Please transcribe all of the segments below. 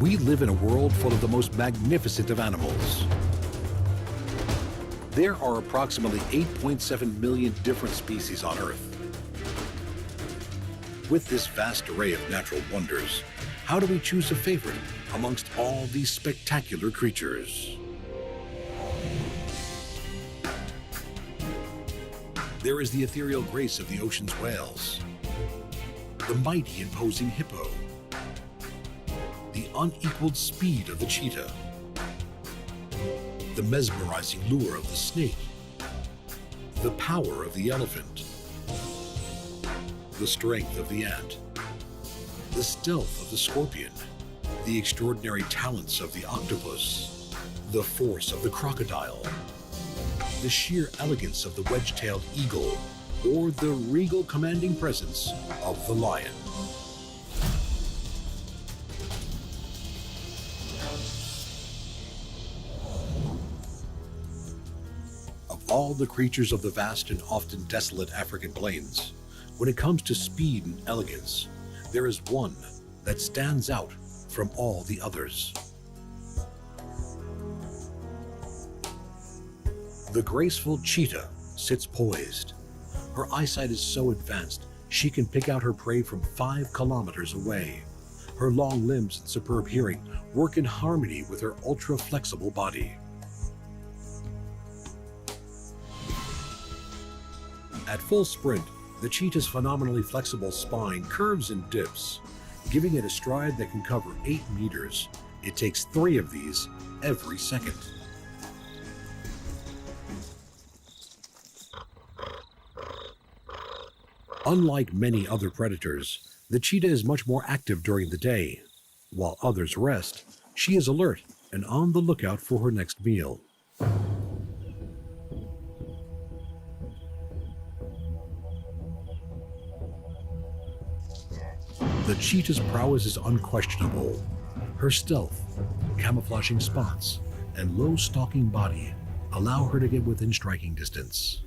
We live in a world full of the most magnificent of animals. There are approximately 8.7 million different species on Earth. With this vast array of natural wonders, how do we choose a favorite amongst all these spectacular creatures? There is the ethereal grace of the ocean's whales, the mighty imposing hippo, the unequaled speed of the cheetah, the mesmerizing lure of the snake, the power of the elephant, the strength of the ant, the stealth of the scorpion, the extraordinary talents of the octopus, the force of the crocodile, the sheer elegance of the wedge-tailed eagle, or the regal commanding presence of the lion. Of all the creatures of the vast and often desolate African plains, when it comes to speed and elegance, there is one that stands out from all the others. The graceful cheetah sits poised. Her eyesight is so advanced, she can pick out her prey from 5 kilometers away. Her long limbs and superb hearing work in harmony with her ultra-flexible body. At full sprint, the cheetah's phenomenally flexible spine curves and dips, giving it a stride that can cover 8 meters. It takes 3 of these every second. Unlike many other predators, the cheetah is much more active during the day. While others rest, she is alert and on the lookout for her next meal. The cheetah's prowess is unquestionable. Her stealth, camouflaging spots, and low stalking body allow her to get within striking distance.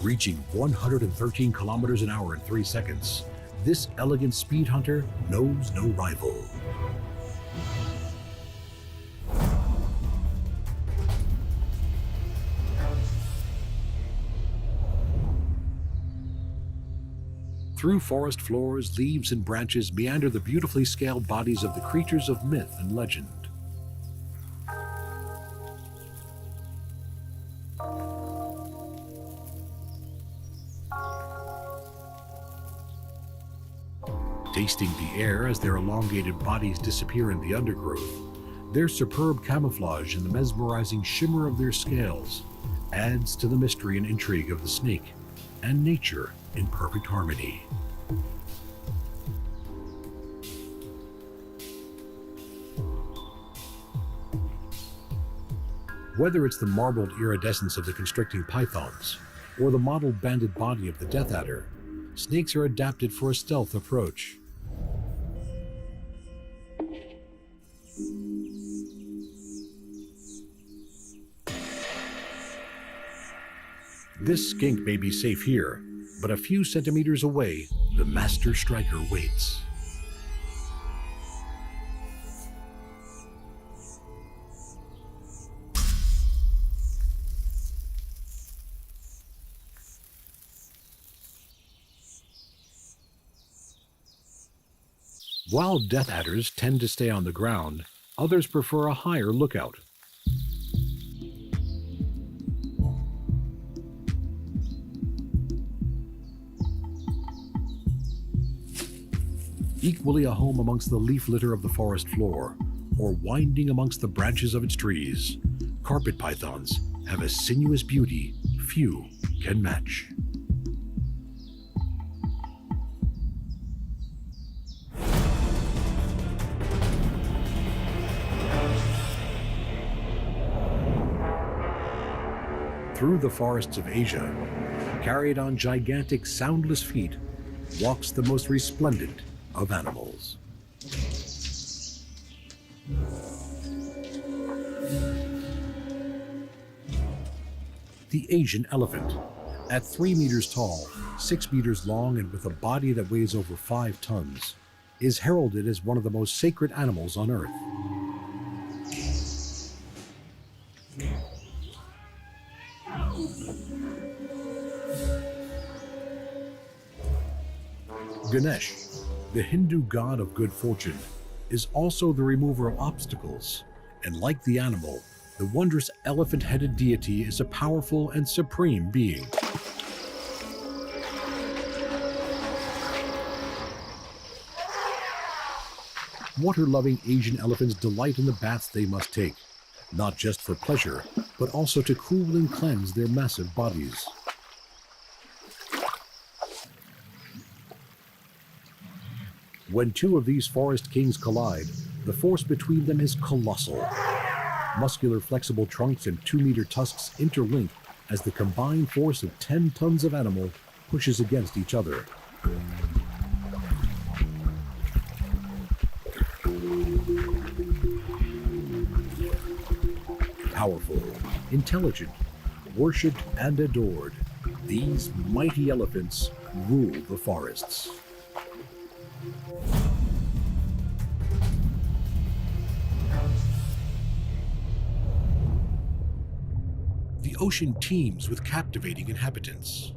Reaching 113 kilometers an hour in 3 seconds, this elegant speed hunter knows no rival. Through forest floors, leaves and branches meander the beautifully scaled bodies of the creatures of myth and legend. Tasting the air as their elongated bodies disappear in the undergrowth, their superb camouflage and the mesmerizing shimmer of their scales adds to the mystery and intrigue of the snake and nature in perfect harmony. Whether it's the marbled iridescence of the constricting pythons or the mottled banded body of the death adder, snakes are adapted for a stealth approach. This skink may be safe here, but a few centimeters away, the master striker waits. While death adders tend to stay on the ground, others prefer a higher lookout. Equally a home amongst the leaf litter of the forest floor, or winding amongst the branches of its trees, carpet pythons have a sinuous beauty few can match. Through the forests of Asia, carried on gigantic soundless feet, walks the most resplendent of animals. The Asian elephant. At 3 meters tall, 6 meters long, and with a body that weighs over 5 tons, is heralded as one of the most sacred animals on Earth. Ganesh, the Hindu god of good fortune, is also the remover of obstacles, and like the animal, the wondrous elephant-headed deity is a powerful and supreme being. Water-loving Asian elephants delight in the baths they must take, not just for pleasure, but also to cool and cleanse their massive bodies. When two of these forest kings collide, the force between them is colossal. Muscular, flexible trunks and 2-meter tusks interlink as the combined force of 10 tons of animal pushes against each other. Powerful, intelligent, worshipped and adored, these mighty elephants rule the forests. The ocean teems with captivating inhabitants.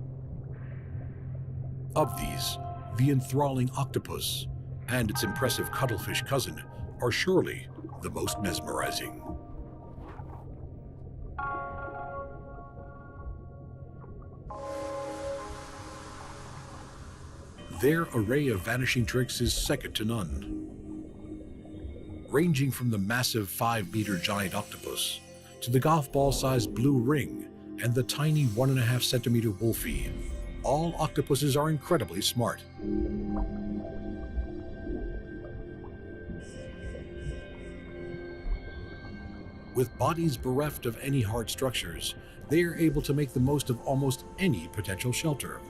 Of these, the enthralling octopus and its impressive cuttlefish cousin are surely the most mesmerizing. Their array of vanishing tricks is second to none. Ranging from the massive 5-meter giant octopus to the golf ball-sized blue ring and the tiny 1.5-centimeter wolfie, all octopuses are incredibly smart. With bodies bereft of any hard structures, they are able to make the most of almost any potential shelter.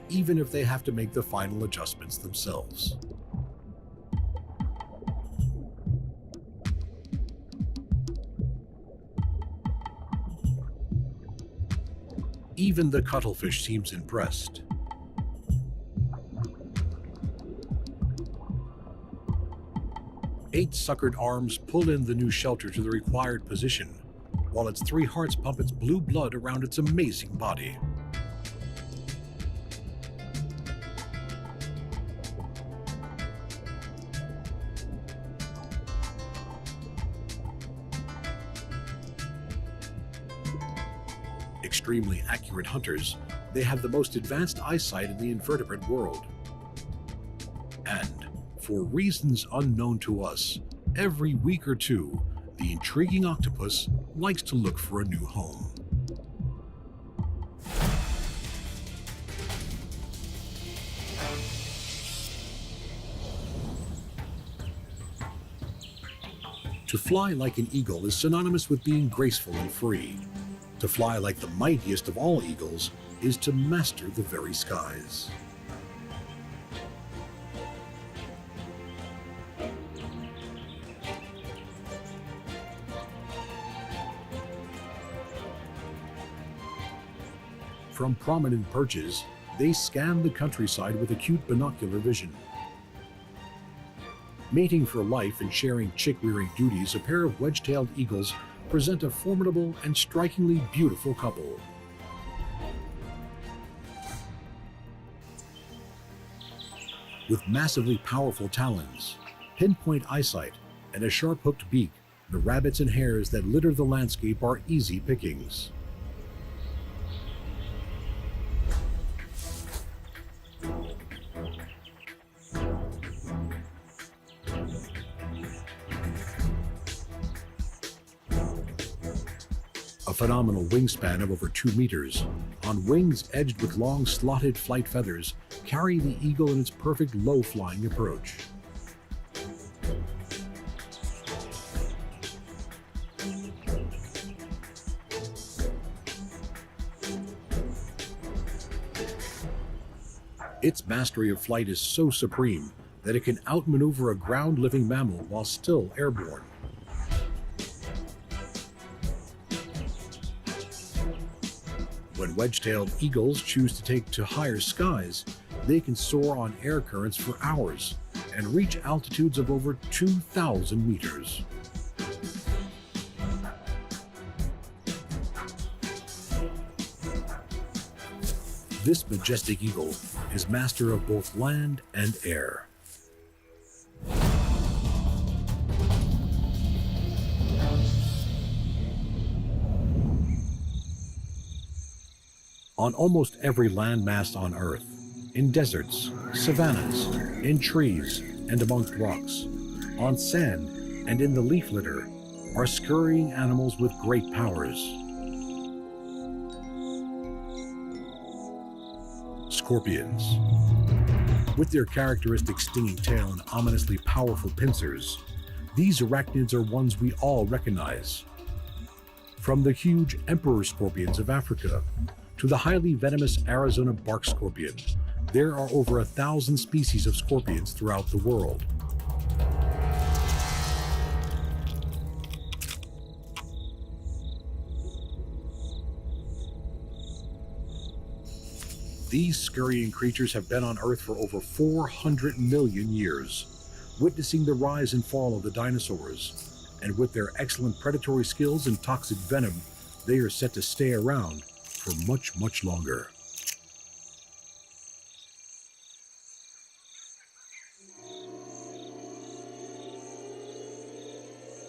Even if they have to make the final adjustments themselves. Even the cuttlefish seems impressed. Eight suckered arms pull in the new shelter to the required position, while its 3 hearts pump its blue blood around its amazing body. Extremely accurate hunters, they have the most advanced eyesight in the invertebrate world. And, for reasons unknown to us, every week or two, the intriguing octopus likes to look for a new home. To fly like an eagle is synonymous with being graceful and free. To fly like the mightiest of all eagles is to master the very skies. From prominent perches, they scan the countryside with acute binocular vision. Mating for life and sharing chick-rearing duties, a pair of wedge-tailed eagles present a formidable and strikingly beautiful couple. With massively powerful talons, pinpoint eyesight, and a sharp-hooked beak, the rabbits and hares that litter the landscape are easy pickings. A phenomenal wingspan of over 2 meters, on wings edged with long slotted flight feathers, carry the eagle in its perfect low-flying approach. Its mastery of flight is so supreme that it can outmaneuver a ground-living mammal while still airborne. When wedge-tailed eagles choose to take to higher skies, they can soar on air currents for hours and reach altitudes of over 2,000 meters. This majestic eagle is master of both land and air. On almost every landmass on Earth, in deserts, savannas, in trees and amongst rocks, on sand and in the leaf litter, are scurrying animals with great powers. Scorpions. With their characteristic stinging tail and ominously powerful pincers, these arachnids are ones we all recognize. From the huge emperor scorpions of Africa to the highly venomous Arizona bark scorpion, there are over 1,000 species of scorpions throughout the world. These scurrying creatures have been on Earth for over 400 million years, witnessing the rise and fall of the dinosaurs, and with their excellent predatory skills and toxic venom, they are set to stay around for much, much longer.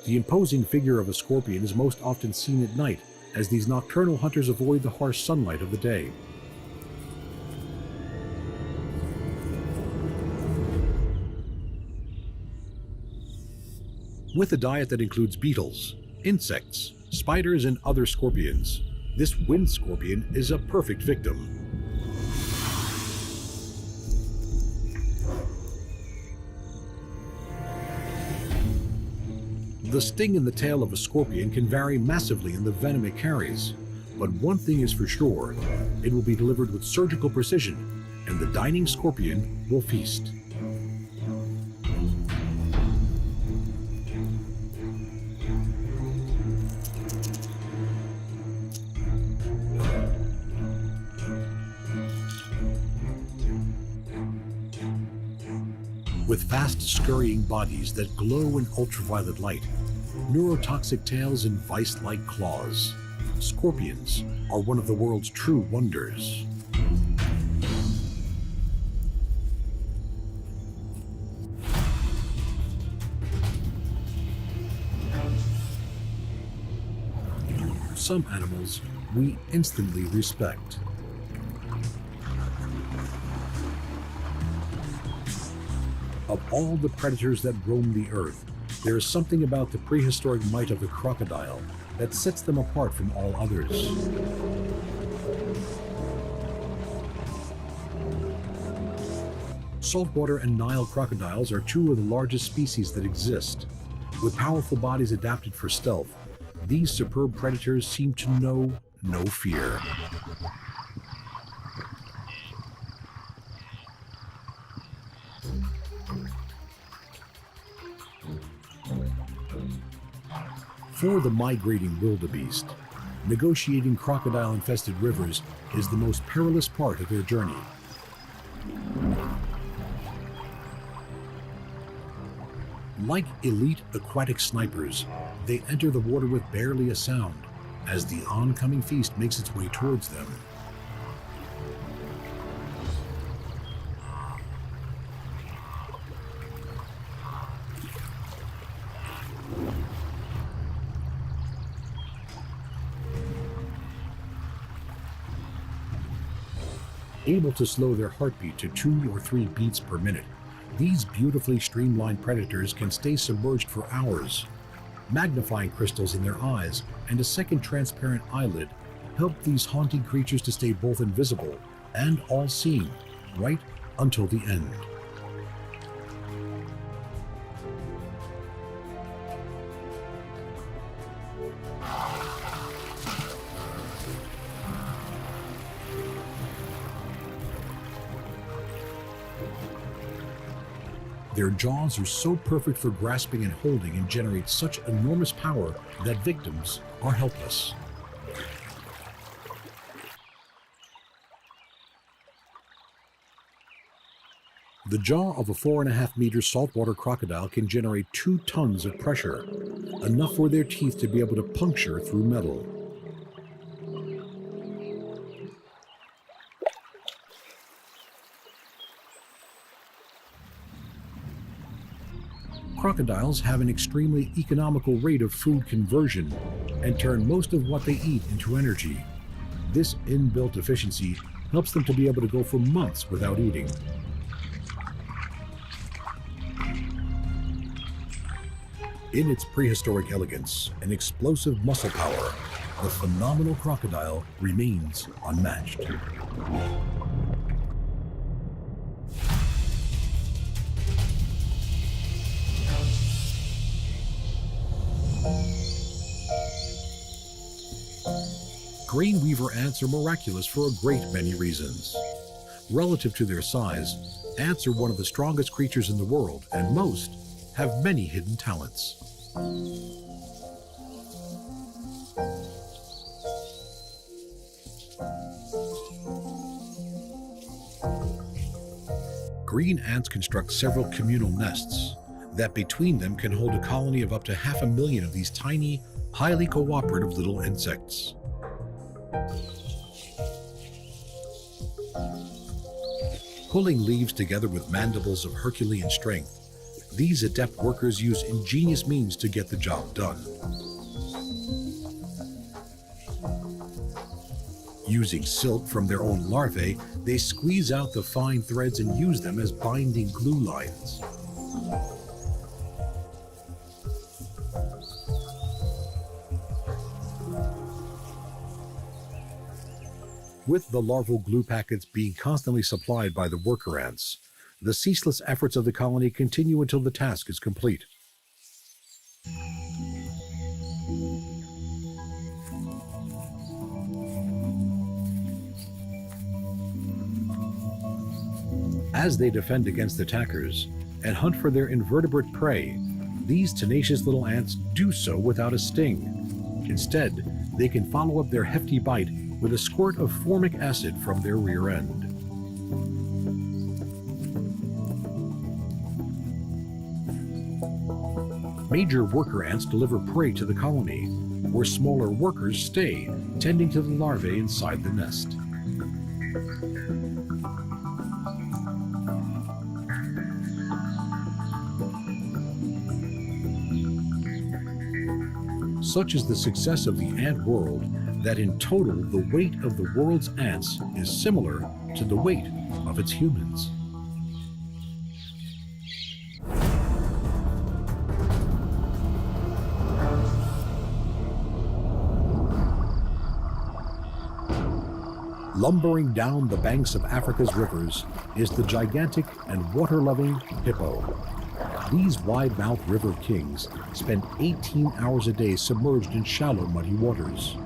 The imposing figure of a scorpion is most often seen at night, as these nocturnal hunters avoid the harsh sunlight of the day. With a diet that includes beetles, insects, spiders, and other scorpions, this wind scorpion is a perfect victim. The sting in the tail of a scorpion can vary massively in the venom it carries, but one thing is for sure, it will be delivered with surgical precision, and the dining scorpion will feast. With fast scurrying bodies that glow in ultraviolet light, neurotoxic tails and vice-like claws, scorpions are one of the world's true wonders. Some animals we instantly respect. Of all the predators that roam the earth, there is something about the prehistoric might of the crocodile that sets them apart from all others. Saltwater and Nile crocodiles are two of the largest species that exist. With powerful bodies adapted for stealth, these superb predators seem to know no fear. For the migrating wildebeest, negotiating crocodile-infested rivers is the most perilous part of their journey. Like elite aquatic snipers, they enter the water with barely a sound as the oncoming feast makes its way towards them. Able to slow their heartbeat to 2 or 3 beats per minute, these beautifully streamlined predators can stay submerged for hours. Magnifying crystals in their eyes and a second transparent eyelid help these haunting creatures to stay both invisible and all-seeing right until the end. Their jaws are so perfect for grasping and holding and generate such enormous power that victims are helpless. The jaw of a 4.5-meter saltwater crocodile can generate 2 tons of pressure, enough for their teeth to be able to puncture through metal. Crocodiles have an extremely economical rate of food conversion and turn most of what they eat into energy. This inbuilt efficiency helps them to be able to go for months without eating. In its prehistoric elegance and explosive muscle power, the phenomenal crocodile remains unmatched. Green weaver ants are miraculous for a great many reasons. Relative to their size, ants are one of the strongest creatures in the world, and most have many hidden talents. Green ants construct several communal nests that between them can hold a colony of up to 500,000 of these tiny, highly cooperative little insects. Pulling leaves together with mandibles of Herculean strength, these adept workers use ingenious means to get the job done. Using silk from their own larvae, they squeeze out the fine threads and use them as binding glue lines. With the larval glue packets being constantly supplied by the worker ants, the ceaseless efforts of the colony continue until the task is complete. As they defend against attackers and hunt for their invertebrate prey, these tenacious little ants do so without a sting. Instead, they can follow up their hefty bite with a squirt of formic acid from their rear end. Major worker ants deliver prey to the colony, where smaller workers stay, tending to the larvae inside the nest. Such is the success of the ant world that in total the weight of the world's ants is similar to the weight of its humans. Lumbering down the banks of Africa's rivers is the gigantic and water-loving hippo. These wide-mouthed river kings spend 18 hours a day submerged in shallow, muddy waters.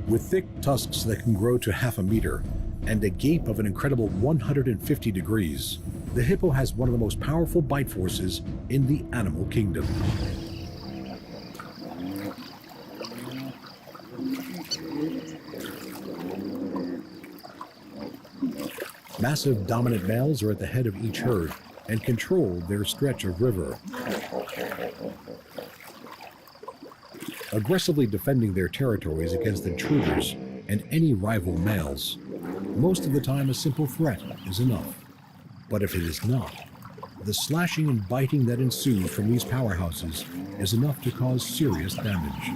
With thick tusks that can grow to 1/2 meter and a gape of an incredible 150 degrees, the hippo has one of the most powerful bite forces in the animal kingdom. Massive dominant males are at the head of each herd and control their stretch of river, aggressively defending their territories against intruders and any rival males. Most of the time, a simple threat is enough. But if it is not, the slashing and biting that ensues from these powerhouses is enough to cause serious damage.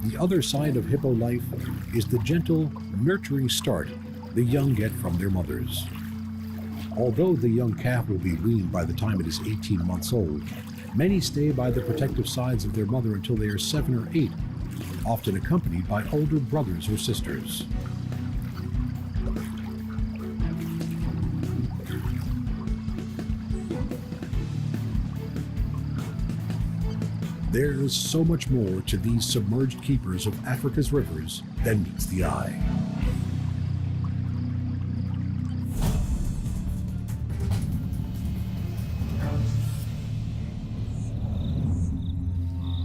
The other side of hippo life is the gentle, nurturing start the young get from their mothers. Although the young calf will be weaned by the time it is 18 months old, many stay by the protective sides of their mother until they are 7 or 8, often accompanied by older brothers or sisters. There's so much more to these submerged keepers of Africa's rivers than meets the eye.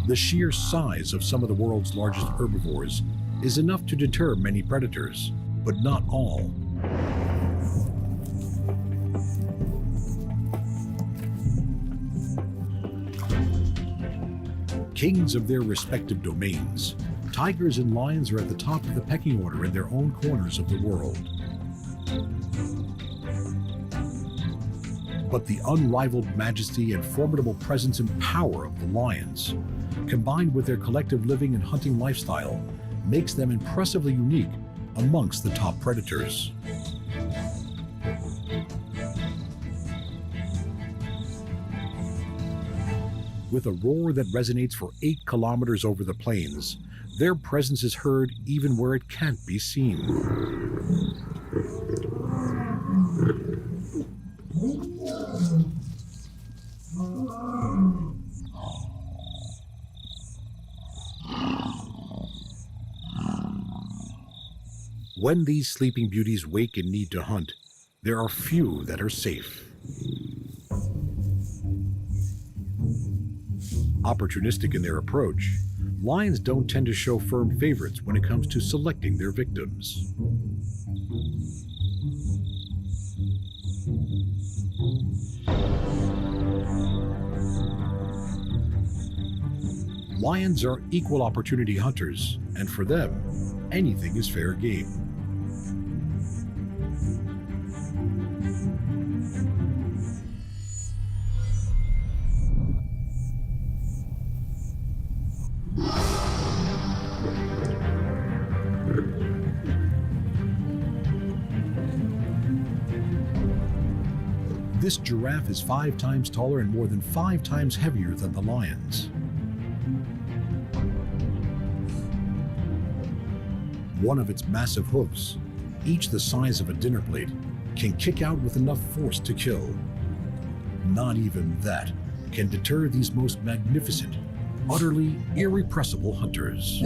The sheer size of some of the world's largest herbivores is enough to deter many predators, but not all. Kings of their respective domains, tigers and lions are at the top of the pecking order in their own corners of the world. But the unrivaled majesty and formidable presence and power of the lions, combined with their collective living and hunting lifestyle, makes them impressively unique amongst the top predators. With a roar that resonates for 8 kilometers over the plains, their presence is heard even where it can't be seen. When these sleeping beauties wake and need to hunt, there are few that are safe. Opportunistic in their approach, lions don't tend to show firm favorites when it comes to selecting their victims. Lions are equal opportunity hunters, and for them, anything is fair game. This giraffe is 5 times taller and more than 5 times heavier than the lions. One of its massive hooves, each the size of a dinner plate, can kick out with enough force to kill. Not even that can deter these most magnificent, utterly irrepressible hunters.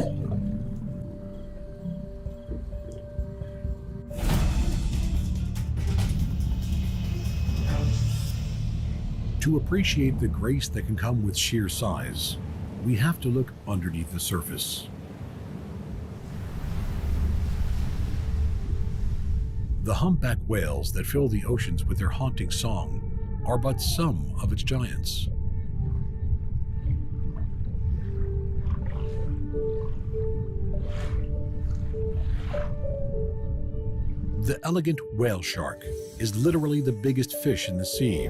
To appreciate the grace that can come with sheer size, we have to look underneath the surface. The humpback whales that fill the oceans with their haunting song are but some of its giants. The elegant whale shark is literally the biggest fish in the sea,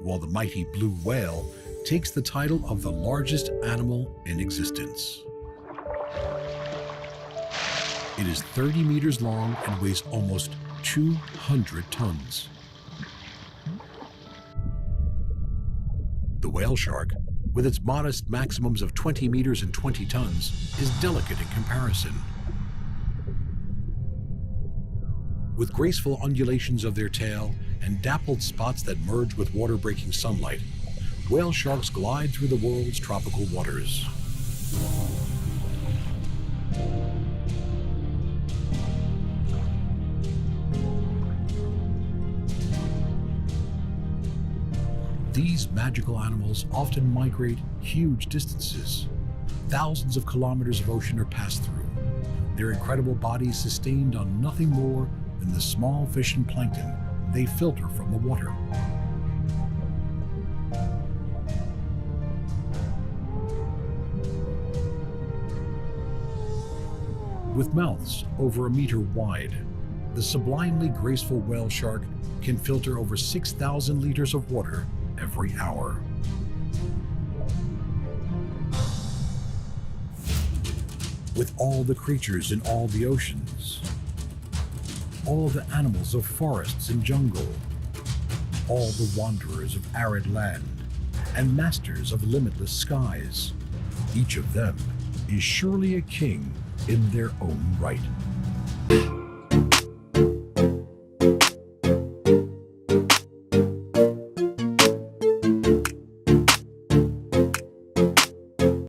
while the mighty blue whale takes the title of the largest animal in existence. It is 30 meters long and weighs almost 200 tons. The whale shark, with its modest maximums of 20 meters and 20 tons, is delicate in comparison. With graceful undulations of their tail and dappled spots that merge with water-breaking sunlight, whale sharks glide through the world's tropical waters. These magical animals often migrate huge distances. Thousands of kilometers of ocean are passed through, their incredible bodies sustained on nothing more than the small fish and plankton they filter from the water. With mouths over 1 meter wide, the sublimely graceful whale shark can filter over 6,000 liters of water every hour. With all the creatures in all the oceans, all the animals of forests and jungle, all the wanderers of arid land, and masters of limitless skies, each of them is surely a king in their own right.